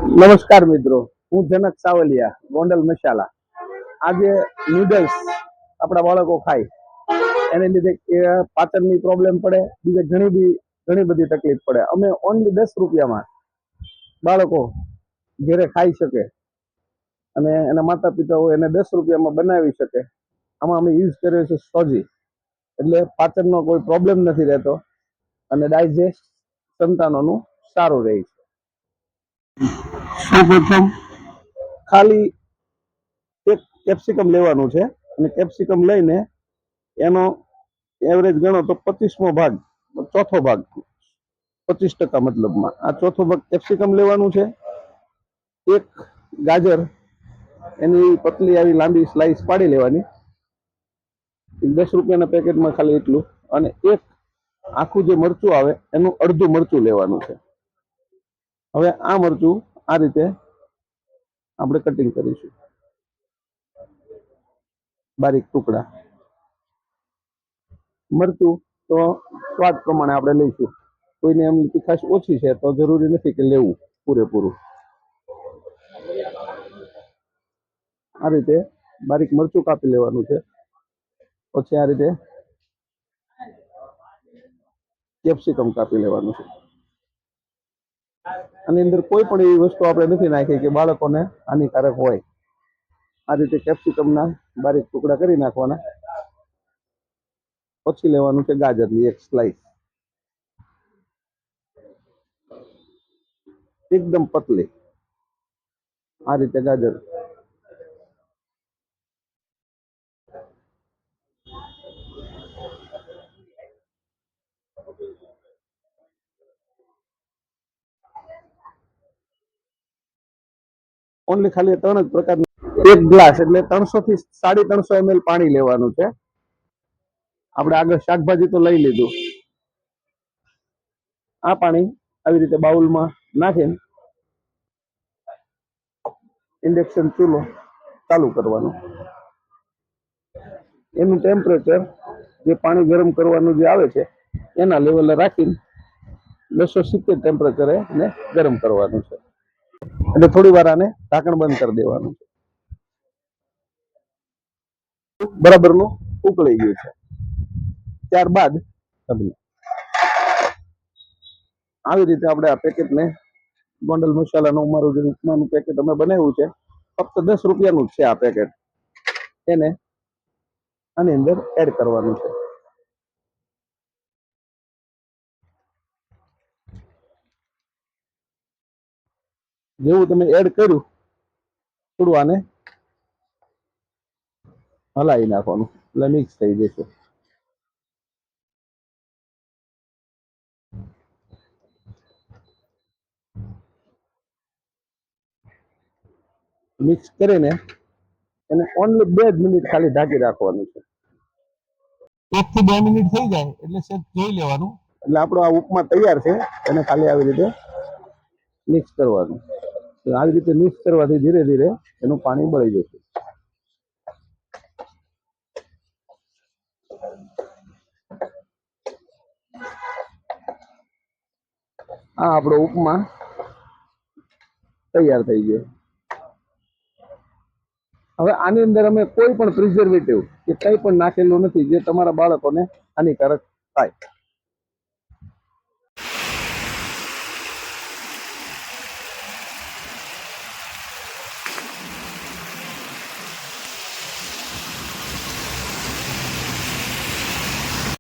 નમસ્કાર મિત્રો, હું જનક સાવલિયા, ગોંડલ મસાલા. આજે નૂડલ્સ આપણા બાળકો ખાય એને લીધે પાચનની પ્રોબ્લેમ પડે, બીજે ઘણી બધી તકલીફ પડે. અમે ઓનલી 10 રૂપિયામાં બાળકો ઘરે ખાઈ શકે અને એના માતા પિતાઓ એને 10 રૂપિયામાં બનાવી શકે. આમાં અમે યુઝ કર્યો છે સોજી, એટલે પાચનનો કોઈ પ્રોબ્લેમ નથી રહેતો અને ડાયજેસ્ટ સંતાનોનું સારું રહે છે. સૌપ્રથમ ખાલી એક કેપ્સિકમ લેવાનું છે અને કેપ્સિકમ લઈને એનો એવરેજ ગણો તો 25મો ભાગ, ચોથો ભાગ, 25% મતલબમાં આ ચોથો ભાગ કેપ્સિકમ લેવાનું છે. એક ગાજર એની પતલી આવી લાંબી સ્લાઈસ પાડી લેવાની, 10 રૂપિયાના પેકેટમાં ખાલી એટલું. અને એક આખું જે મરચું આવે એનું અડધું મરચું લેવાનું છે. હવે આ મરચું આ રીતે આપણે કટિંગ કરીશું, બારીક ટુકડા. મરચું તો સ્વાદ પ્રમાણે આપણે લઈશું. કોઈને એમ તીખાશ ઓછી છે તો જરૂરી નથી કે લેવું પૂરેપૂરું. આ રીતે બારીક મરચું કાપી લેવાનું છે. પછી આ રીતે કેપ્સિકમ કાપી લેવાનું છે. આની અંદર કોઈ પણ એવી વસ્તુ આપણે નથી નાખી કે બાળકોને હાનિકારક હોય. આ રીતે કેપ્સિકમના બારીક ટુકડા કરી નાખવાના. પછી લેવાનું છે ગાજરની એક સ્લાઈસ, એકદમ પતલી. આ રીતે ગાજર ઓનલી ખાલી 3 જ પ્રકારની. એક ગ્લાસ એટલે 300 થી 350 ml પાણી લેવાનું છે. આપણે આગળ શાકભાજી તો લઈ લીધું. આ પાણી આવી રીતે બાઉલમાં નાખીને ઇન્ડક્શન ચૂલો ચાલુ કરવાનો. એનું ટેમ્પરેચર જે પાણી ગરમ કરવાનું જે આવે છે એના લેવલે રાખીને 270 ટેમ્પરેચરે એને ગરમ કરવાનું છે. એટલે થોડી વાર આને ઢાંકણ બંધ કરી દેવાનું છે. બરાબરનું ઉકળી ગયું છે. ત્યારબાદ આવી રીતે આપણે આ પેકેટને, ગોંડલ મસાલાનું અમારું જે ઉપમાનું પેકેટ અમે બનાવ્યું છે, ફક્ત 10 રૂપિયાનું જ છે આ પેકેટ. એને આની અંદર એડ કરવાનું છે. જેવું તમે એડ કર્યું, થોડું આને હલાવી નાખવાનું એટલે મિક્સ થઈ જશે. મિક્સ કરીને એને ઓનલી 2 જ મિનિટ ખાલી ઢાંકી રાખવાનું છે. 1 થી 2 મિનિટ થઈ જાય એટલે સેજ જોઈ લેવાનું, એટલે આપણો આ ઉપમા તૈયાર છે. એને ખાલી આવી રીતે મિક્સ કરવાનું. આવી રીતે મિક્સ કરવાથી ધીરે ધીરે એનું પાણી બળી જશે. આ આપણો ઉપમા તૈયાર થઈ ગયો. હવે આની અંદર અમે કોઈ પણ પ્રિઝર્વેટિવ કે કંઈ પણ નાખેલું નથી જે તમારા બાળકોને હાનિકારક થાય.